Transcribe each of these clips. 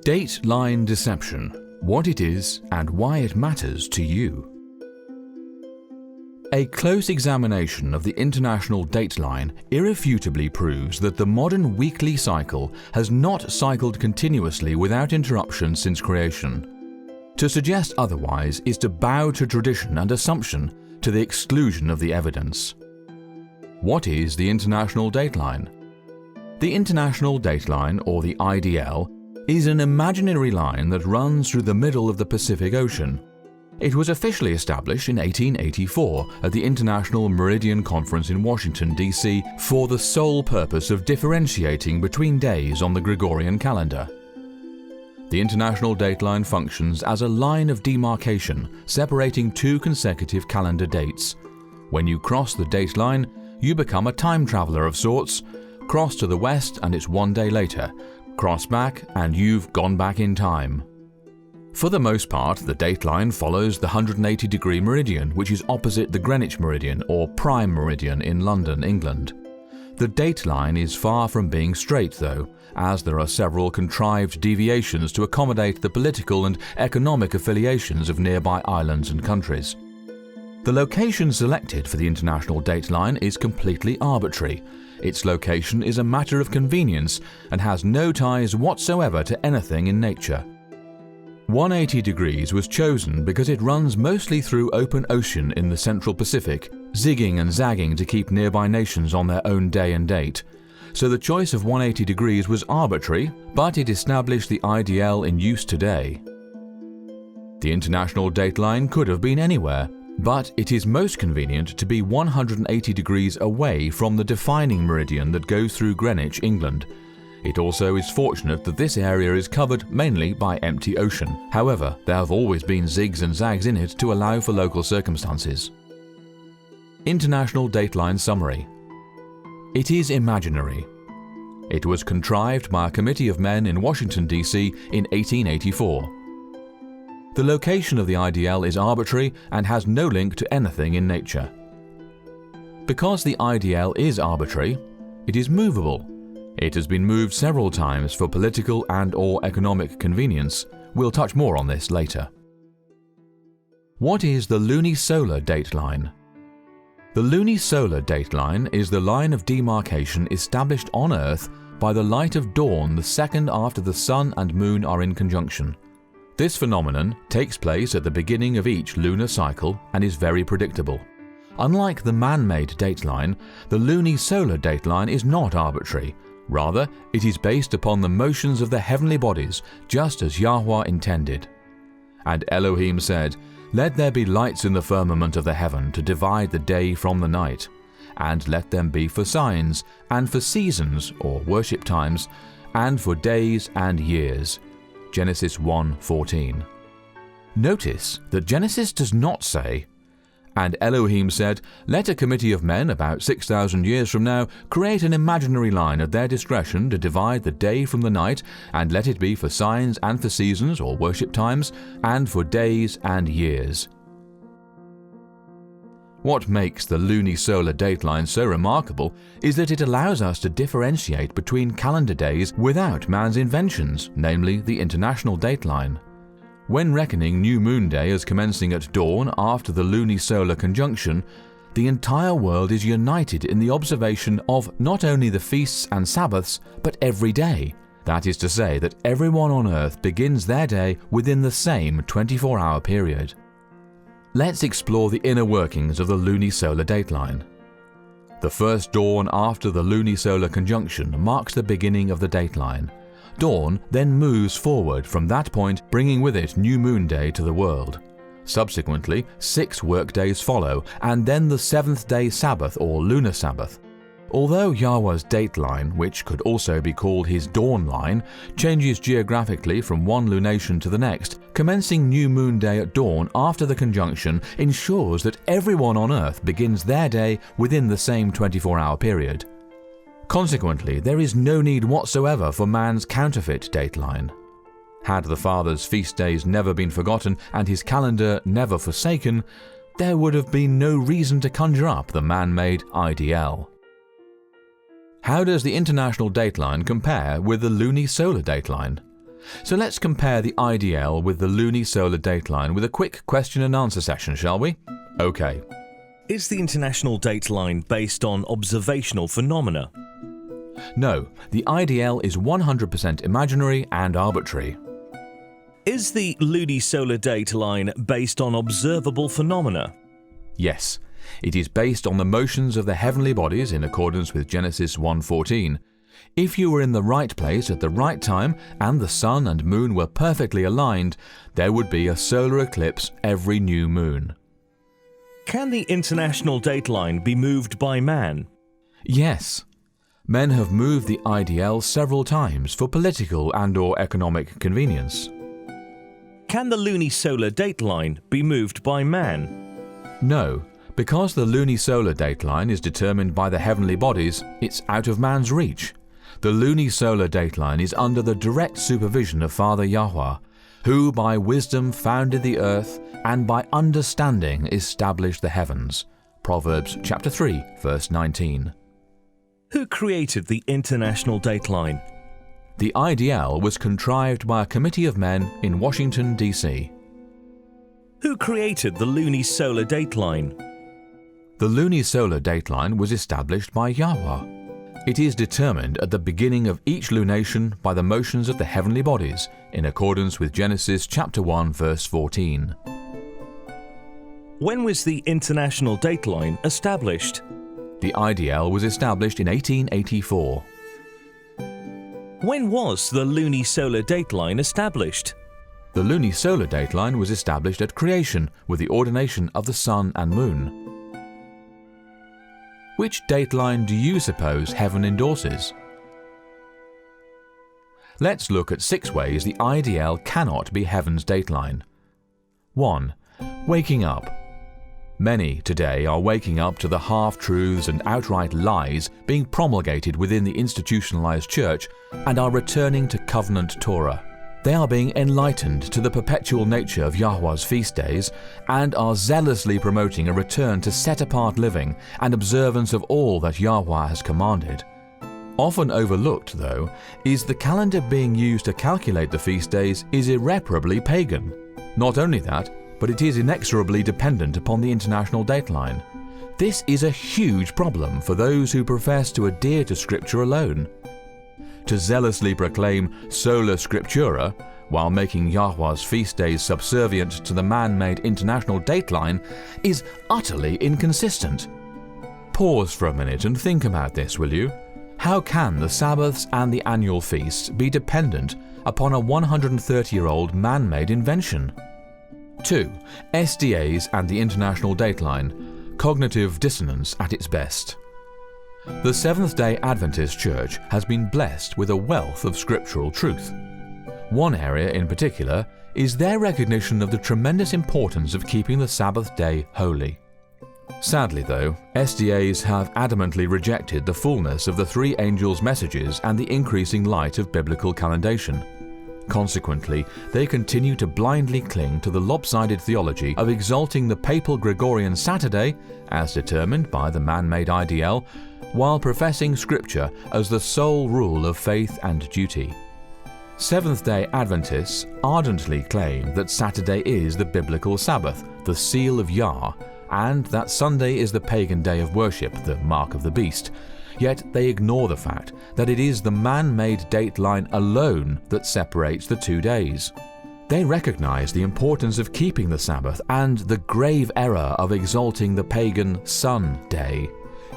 Date line deception: what it is and why it matters to you. A close examination of the international dateline irrefutably proves that the modern weekly cycle has not cycled continuously without interruption since creation. To suggest otherwise is to bow to tradition and assumption to the exclusion of the evidence. What is the international dateline? The international dateline, or the IDL, is an imaginary line that runs through the middle of the Pacific Ocean. It was officially established in 1884 at the International Meridian Conference in Washington, D.C. for the sole purpose of differentiating between days on the Gregorian calendar. The international dateline functions as a line of demarcation separating two consecutive calendar dates. When you cross the dateline, you become a time traveler of sorts. Cross to the west and it's 1 day later. Cross back and you've gone back in time. For the most part, the dateline follows the 180-degree meridian, which is opposite the Greenwich Meridian or Prime Meridian in London, England. The dateline is far from being straight though, as there are several contrived deviations to accommodate the political and economic affiliations of nearby islands and countries. The location selected for the international dateline is completely arbitrary. Its location is a matter of convenience and has no ties whatsoever to anything in nature. 180 degrees was chosen because it runs mostly through open ocean in the central Pacific, zigging and zagging to keep nearby nations on their own day and date. So the choice of 180 degrees was arbitrary, but it established the IDL in use today. The international dateline could have been anywhere, but it is most convenient to be 180 degrees away from the defining meridian that goes through Greenwich, England. It also is fortunate that this area is covered mainly by empty ocean. However, there have always been zigs and zags in it to allow for local circumstances. International dateline summary. It is imaginary. It was contrived by a committee of men in Washington, D.C. in 1884. The location of the IDL is arbitrary and has no link to anything in nature. Because the IDL is arbitrary, it is movable. It has been moved several times for political and/or economic convenience. We'll touch more on this later. What is the lunisolar dateline? The lunisolar dateline is the line of demarcation established on Earth by the light of dawn the second after the Sun and Moon are in conjunction. This phenomenon takes place at the beginning of each lunar cycle and is very predictable. Unlike the man-made dateline, the lunisolar dateline is not arbitrary. Rather, it is based upon the motions of the heavenly bodies, just as Yahweh intended. And Elohim said, "Let there be lights in the firmament of the heaven to divide the day from the night, and let them be for signs, and for seasons or worship times, and for days and years." Genesis 1:14. Notice that Genesis does not say, "And Elohim said, let a committee of men about 6,000 years from now create an imaginary line at their discretion to divide the day from the night, and let it be for signs and for seasons or worship times, and for days and years." What makes the lunisolar dateline so remarkable is that it allows us to differentiate between calendar days without man's inventions, namely the international dateline. When reckoning New Moon Day as commencing at dawn after the lunisolar conjunction, the entire world is united in the observation of not only the feasts and Sabbaths, but every day. That is to say that everyone on Earth begins their day within the same 24-hour period. Let's explore the inner workings of the lunisolar dateline. The first dawn after the lunisolar conjunction marks the beginning of the dateline. Dawn then moves forward from that point, bringing with it New Moon Day to the world. Subsequently, 6 workdays follow, and then the 7th-day Sabbath or lunar Sabbath. Although Yahweh's dateline, which could also be called his dawn line, changes geographically from one lunation to the next, commencing New Moon Day at dawn after the conjunction ensures that everyone on Earth begins their day within the same 24-hour period. Consequently, there is no need whatsoever for man's counterfeit dateline. Had the Father's feast days never been forgotten and his calendar never forsaken, there would have been no reason to conjure up the man-made IDL. How does the international dateline compare with the lunisolar dateline? So let's compare the IDL with the lunisolar dateline with a quick question and answer session, shall we? OK. Is the International Dateline based on observational phenomena? No, the IDL is 100% imaginary and arbitrary. Is the lunisolar dateline based on observable phenomena? Yes, it is based on the motions of the heavenly bodies in accordance with Genesis 1:14. If you were in the right place at the right time and the sun and moon were perfectly aligned, there would be a solar eclipse every new moon. Can the International Dateline be moved by man? Yes. Men have moved the IDL several times for political and/or economic convenience. Can the lunisolar dateline be moved by man? No, because the lunisolar dateline is determined by the heavenly bodies, it's out of man's reach. The lunisolar dateline is under the direct supervision of Father Yahweh, who by wisdom founded the earth and by understanding established the heavens. Proverbs chapter 3, verse 19. Who created the International Dateline? The IDL was contrived by a committee of men in Washington, D.C. Who created the lunisolar dateline? The lunisolar dateline was established by Yahweh. It is determined at the beginning of each lunation by the motions of the heavenly bodies, in accordance with Genesis chapter 1, verse 14. When was the International Dateline established? The IDL was established in 1884. When was the lunisolar dateline established? The lunisolar dateline was established at creation with the ordination of the sun and moon. Which dateline do you suppose heaven endorses? Let's look at 6 ways the IDL cannot be heaven's dateline. 1. Waking up. Many today are waking up to the half-truths and outright lies being promulgated within the institutionalized church and are returning to covenant Torah. They are being enlightened to the perpetual nature of Yahweh's feast days and are zealously promoting a return to set-apart living and observance of all that Yahweh has commanded. Often overlooked, though, is the calendar being used to calculate the feast days is irreparably pagan. Not only that, but it is inexorably dependent upon the International Dateline. This is a huge problem for those who profess to adhere to Scripture alone. To zealously proclaim sola scriptura while making Yahweh's feast days subservient to the man-made International Dateline is utterly inconsistent. Pause for a minute and think about this, will you? How can the Sabbaths and the annual feasts be dependent upon a 130-year-old man-made invention? 2. SDAs and the International Dateline. Cognitive dissonance at its best. The Seventh-day Adventist Church has been blessed with a wealth of scriptural truth. One area in particular is their recognition of the tremendous importance of keeping the Sabbath day holy. Sadly, though, SDAs have adamantly rejected the fullness of the 3 angels' messages and the increasing light of biblical calendation. Consequently, they continue to blindly cling to the lopsided theology of exalting the papal Gregorian Saturday, as determined by the man-made IDL, while professing Scripture as the sole rule of faith and duty. Seventh-day Adventists ardently claim that Saturday is the biblical Sabbath, the seal of Yah, and that Sunday is the pagan day of worship, the mark of the beast. Yet they ignore the fact that it is the man-made dateline alone that separates the 2 days. They recognize the importance of keeping the Sabbath and the grave error of exalting the pagan sun day.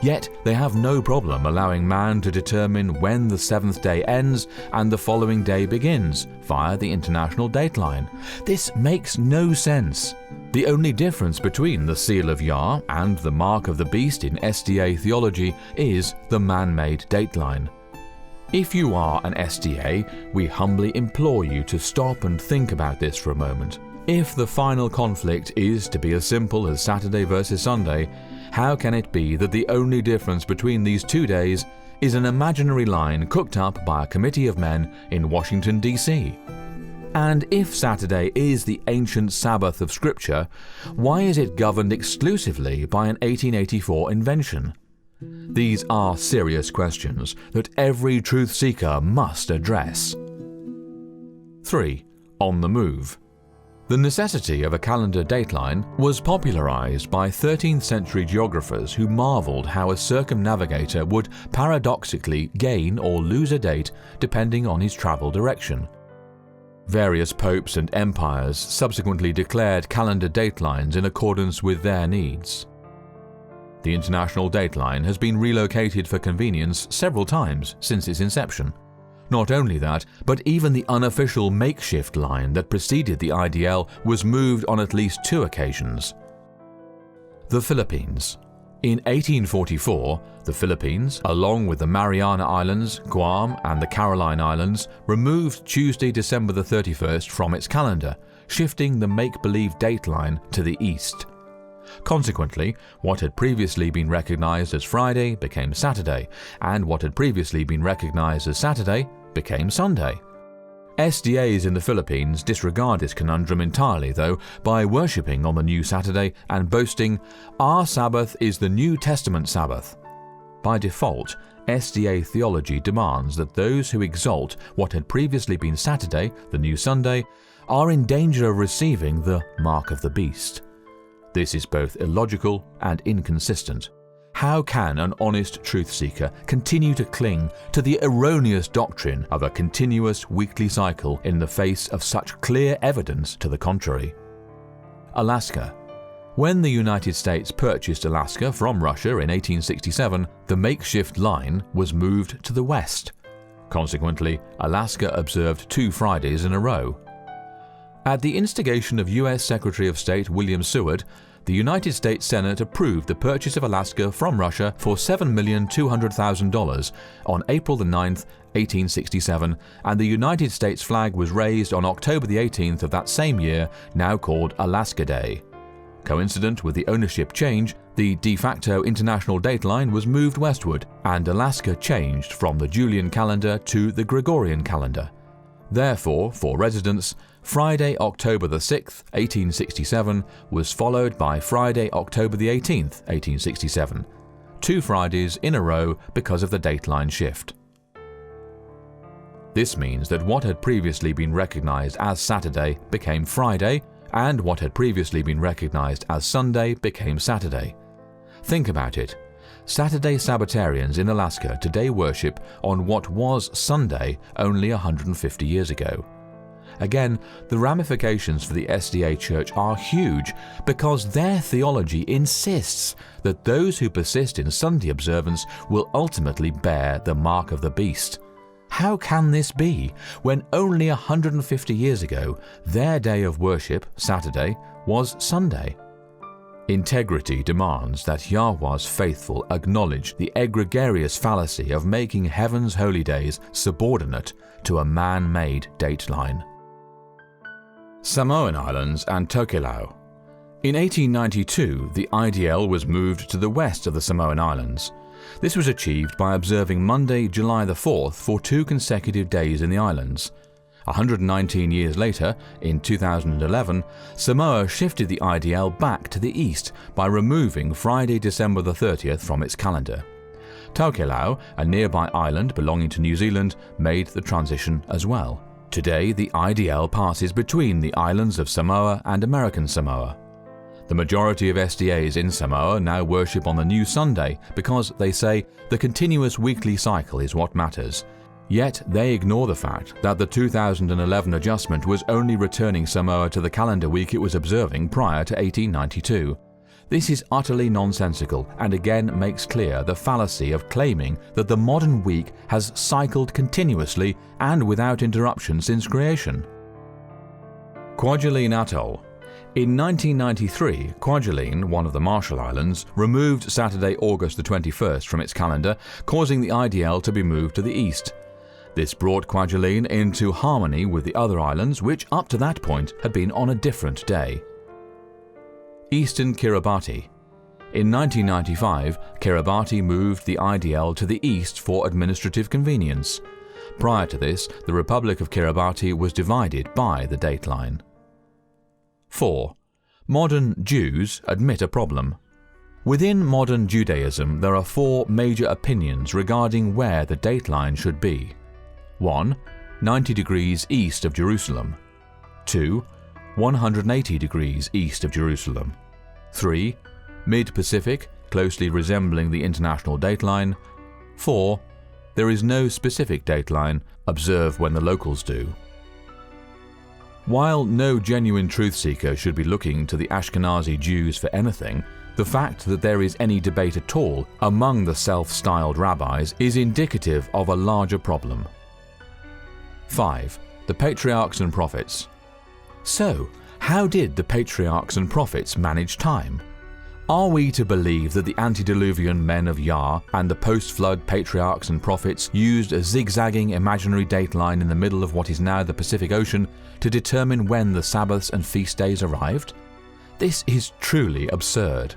Yet they have no problem allowing man to determine when the 7th day ends and the following day begins via the International Dateline. This makes no sense. The only difference between the seal of Yah and the mark of the beast in SDA theology is the man-made dateline. If you are an SDA, we humbly implore you to stop and think about this for a moment. If the final conflict is to be as simple as Saturday versus Sunday, how can it be that the only difference between these 2 days is an imaginary line cooked up by a committee of men in Washington, D.C.? And if Saturday is the ancient Sabbath of Scripture, why is it governed exclusively by an 1884 invention? These are serious questions that every truth seeker must address. 3. On the move. The necessity of a calendar dateline was popularized by 13th century geographers who marveled how a circumnavigator would paradoxically gain or lose a date depending on his travel direction. Various popes and empires subsequently declared calendar datelines in accordance with their needs. The International Dateline has been relocated for convenience several times since its inception. Not only that, but even the unofficial makeshift line that preceded the IDL was moved on at least 2 occasions. The Philippines. In 1844, the Philippines, along with the Mariana Islands, Guam and the Caroline Islands, removed Tuesday, December the 31st from its calendar, shifting the make-believe dateline to the east. Consequently, what had previously been recognized as Friday became Saturday, and what had previously been recognized as Saturday became Sunday. SDAs in the Philippines disregard this conundrum entirely, though, by worshipping on the new Saturday and boasting, "Our Sabbath is the New Testament Sabbath." By default, SDA theology demands that those who exalt what had previously been Saturday, the new Sunday, are in danger of receiving the mark of the beast. This is both illogical and inconsistent. How can an honest truth seeker continue to cling to the erroneous doctrine of a continuous weekly cycle in the face of such clear evidence to the contrary? Alaska. When the United States purchased Alaska from Russia in 1867, the makeshift line was moved to the west. Consequently, Alaska observed 2 Fridays in a row. At the instigation of U.S. Secretary of State William Seward, the United States Senate approved the purchase of Alaska from Russia for $7,200,000 on April 9, 1867, and the United States flag was raised on October 18th of that same year, now called Alaska Day. Coincident with the ownership change, the de facto international dateline was moved westward, and Alaska changed from the Julian calendar to the Gregorian calendar. Therefore, for residents, Friday, October 6, 1867 was followed by Friday, October 18th, 1867. 2 Fridays in a row because of the dateline shift. This means that what had previously been recognized as Saturday became Friday, and what had previously been recognized as Sunday became Saturday. Think about it. Saturday Sabbatarians in Alaska today worship on what was Sunday only 150 years ago. Again, the ramifications for the SDA Church are huge because their theology insists that those who persist in Sunday observance will ultimately bear the mark of the beast. How can this be when only 150 years ago their day of worship, Saturday, was Sunday? Integrity demands that Yahweh's faithful acknowledge the egregious fallacy of making heaven's holy days subordinate to a man-made dateline. Samoan Islands and Tokelau. In 1892, the IDL was moved to the west of the Samoan Islands. This was achieved by observing Monday, July the 4th for 2 consecutive days in the islands. 119 years later, in 2011, Samoa shifted the IDL back to the east by removing Friday, December the 30th from its calendar. Tokelau, a nearby island belonging to New Zealand, made the transition as well. Today, the IDL passes between the islands of Samoa and American Samoa. The majority of SDAs in Samoa now worship on the new Sunday because, they say, the continuous weekly cycle is what matters. Yet they ignore the fact that the 2011 adjustment was only returning Samoa to the calendar week it was observing prior to 1892. This is utterly nonsensical and again makes clear the fallacy of claiming that the modern week has cycled continuously and without interruption since creation. Kwajalein Atoll. In 1993, Kwajalein, one of the Marshall Islands, removed Saturday, August the 21st from its calendar, causing the IDL to be moved to the east. This brought Kwajalein into harmony with the other islands, which up to that point had been on a different day. Eastern Kiribati. In 1995, Kiribati moved the IDL to the east for administrative convenience. Prior to this, the Republic of Kiribati was divided by the dateline. 4. Modern Jews admit a problem. Within modern Judaism, there are 4 major opinions regarding where the dateline should be. 1. 90 degrees east of Jerusalem. 2. 180 degrees east of Jerusalem. 3. Mid-Pacific, closely resembling the international dateline. 4. There is no specific dateline, observe when the locals do. While no genuine truth seeker should be looking to the Ashkenazi Jews for anything, the fact that there is any debate at all among the self-styled rabbis is indicative of a larger problem. 5. The Patriarchs and Prophets. So, how did the Patriarchs and Prophets manage time? Are we to believe that the antediluvian men of Yah and the post-flood Patriarchs and Prophets used a zigzagging imaginary dateline in the middle of what is now the Pacific Ocean to determine when the Sabbaths and feast days arrived? This is truly absurd.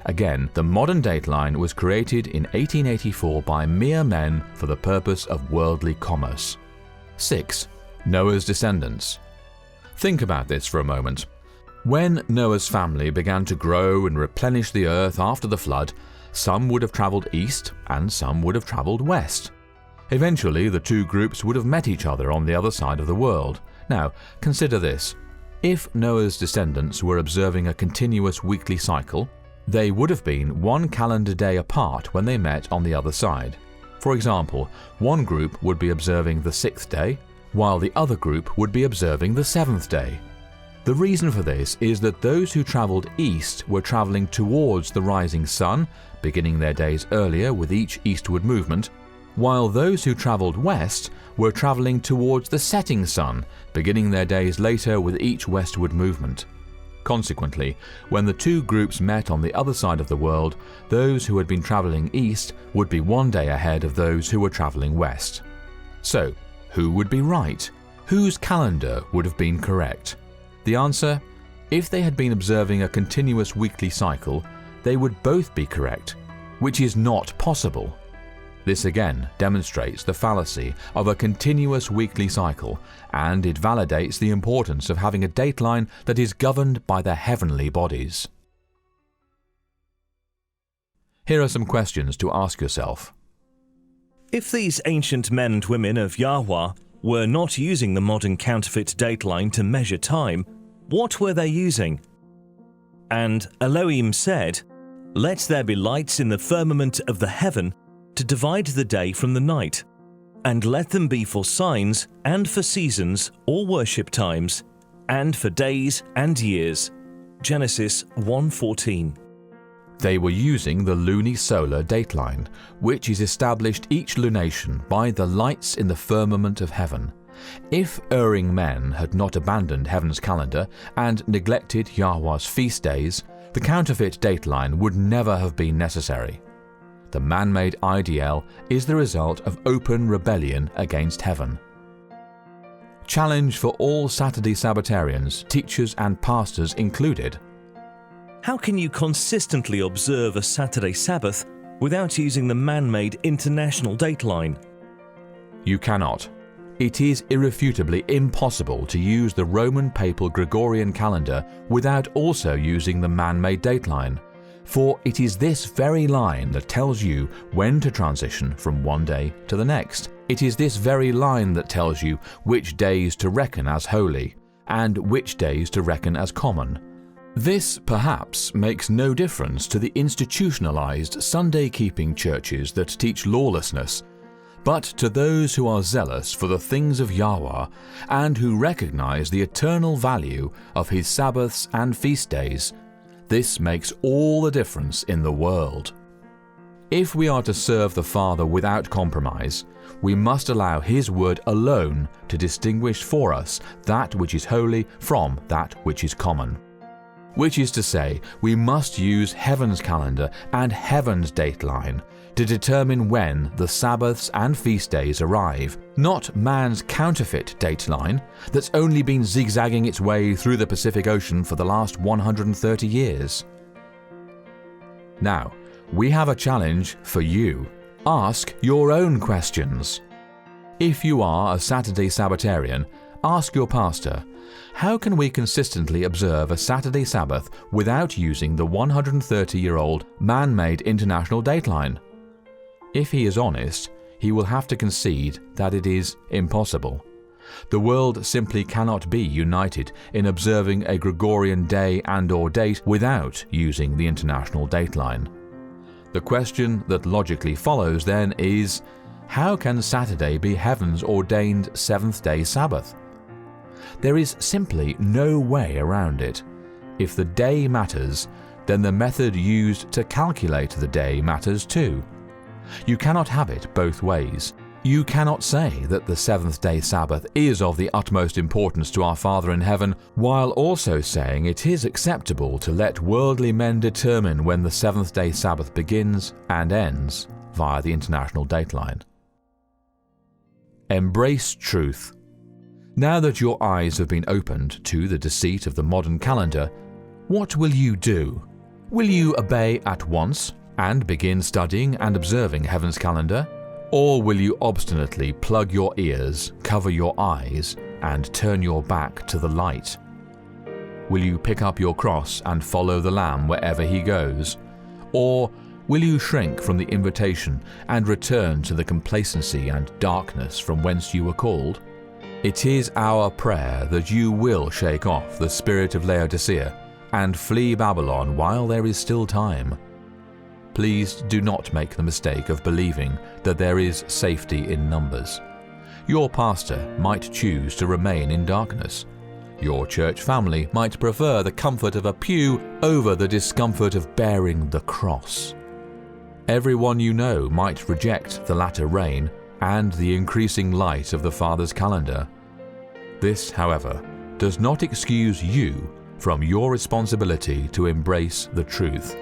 Again, the modern dateline was created in 1884 by mere men for the purpose of worldly commerce. 6. Noah's descendants. Think about this for a moment. When Noah's family began to grow and replenish the earth after the flood, some would have travelled east and some would have travelled west. Eventually, the two groups would have met each other on the other side of the world. Now, consider this. If Noah's descendants were observing a continuous weekly cycle, they would have been one calendar day apart when they met on the other side. For example, one group would be observing the 6th day, while the other group would be observing the 7th day. The reason for this is that those who travelled east were travelling towards the rising sun, beginning their days earlier with each eastward movement, while those who travelled west were travelling towards the setting sun, beginning their days later with each westward movement. Consequently, when the two groups met on the other side of the world, those who had been travelling east would be one day ahead of those who were travelling west. So, who would be right? Whose calendar would have been correct? The answer? If they had been observing a continuous weekly cycle, they would both be correct, which is not possible. This again demonstrates the fallacy of a continuous weekly cycle, and it validates the importance of having a dateline that is governed by the heavenly bodies. Here are some questions to ask yourself. If these ancient men and women of Yahweh were not using the modern counterfeit dateline to measure time, what were they using? And Elohim said, "Let there be lights in the firmament of the heaven to divide the day from the night, and let them be for signs and for seasons or worship times, and for days and years." Genesis 1:14. They were using the lunisolar dateline, which is established each lunation by the lights in the firmament of heaven. If erring men had not abandoned heaven's calendar and neglected Yahweh's feast days, the counterfeit dateline would never have been necessary. The man-made IDL is the result of open rebellion against heaven. Challenge for all Saturday Sabbatarians, teachers and pastors included. How can you consistently observe a Saturday Sabbath without using the man-made international dateline? You cannot. It is irrefutably impossible to use the Roman Papal Gregorian calendar without also using the man-made dateline, for it is this very line that tells you when to transition from one day to the next. It is this very line that tells you which days to reckon as holy and which days to reckon as common. This, perhaps, makes no difference to the institutionalized Sunday-keeping churches that teach lawlessness, but to those who are zealous for the things of Yahweh and who recognize the eternal value of His Sabbaths and feast days, this makes all the difference in the world. If we are to serve the Father without compromise, we must allow His word alone to distinguish for us that which is holy from that which is common. Which is to say, we must use heaven's calendar and heaven's dateline to determine when the Sabbaths and feast days arrive, not man's counterfeit dateline that's only been zigzagging its way through the Pacific Ocean for the last 130 years. Now, we have a challenge for you. Ask your own questions. If you are a Saturday Sabbatarian, ask your pastor, how can we consistently observe a Saturday Sabbath without using the 130-year-old man-made international dateline? If he is honest, he will have to concede that it is impossible. The world simply cannot be united in observing a Gregorian day and/or date without using the International Dateline. The question that logically follows then is, how can Saturday be heaven's ordained seventh-day Sabbath? There is simply no way around it. If the day matters, then the method used to calculate the day matters too. You cannot have it both ways. You cannot say that the seventh-day Sabbath is of the utmost importance to our Father in heaven, while also saying it is acceptable to let worldly men determine when the seventh-day Sabbath begins and ends via the International Dateline. Embrace truth. Now that your eyes have been opened to the deceit of the modern calendar, what will you do? Will you obey at once and begin studying and observing heaven's calendar? Or will you obstinately plug your ears, cover your eyes, and turn your back to the light? Will you pick up your cross and follow the Lamb wherever he goes? Or will you shrink from the invitation and return to the complacency and darkness from whence you were called? It is our prayer that you will shake off the spirit of Laodicea and flee Babylon while there is still time. Please do not make the mistake of believing that there is safety in numbers. Your pastor might choose to remain in darkness. Your church family might prefer the comfort of a pew over the discomfort of bearing the cross. Everyone you know might reject the latter rain and the increasing light of the Father's calendar. This, however, does not excuse you from your responsibility to embrace the truth.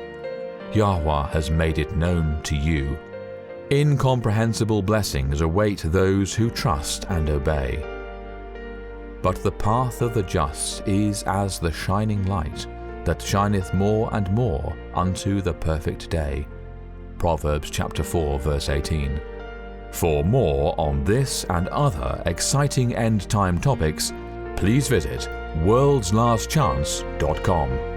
Yahweh has made it known to you. Incomprehensible blessings await those who trust and obey. But the path of the just is as the shining light that shineth more and more unto the perfect day. Proverbs chapter 4 verse 18. For more on this and other exciting end-time topics, please visit worldslastchance.com.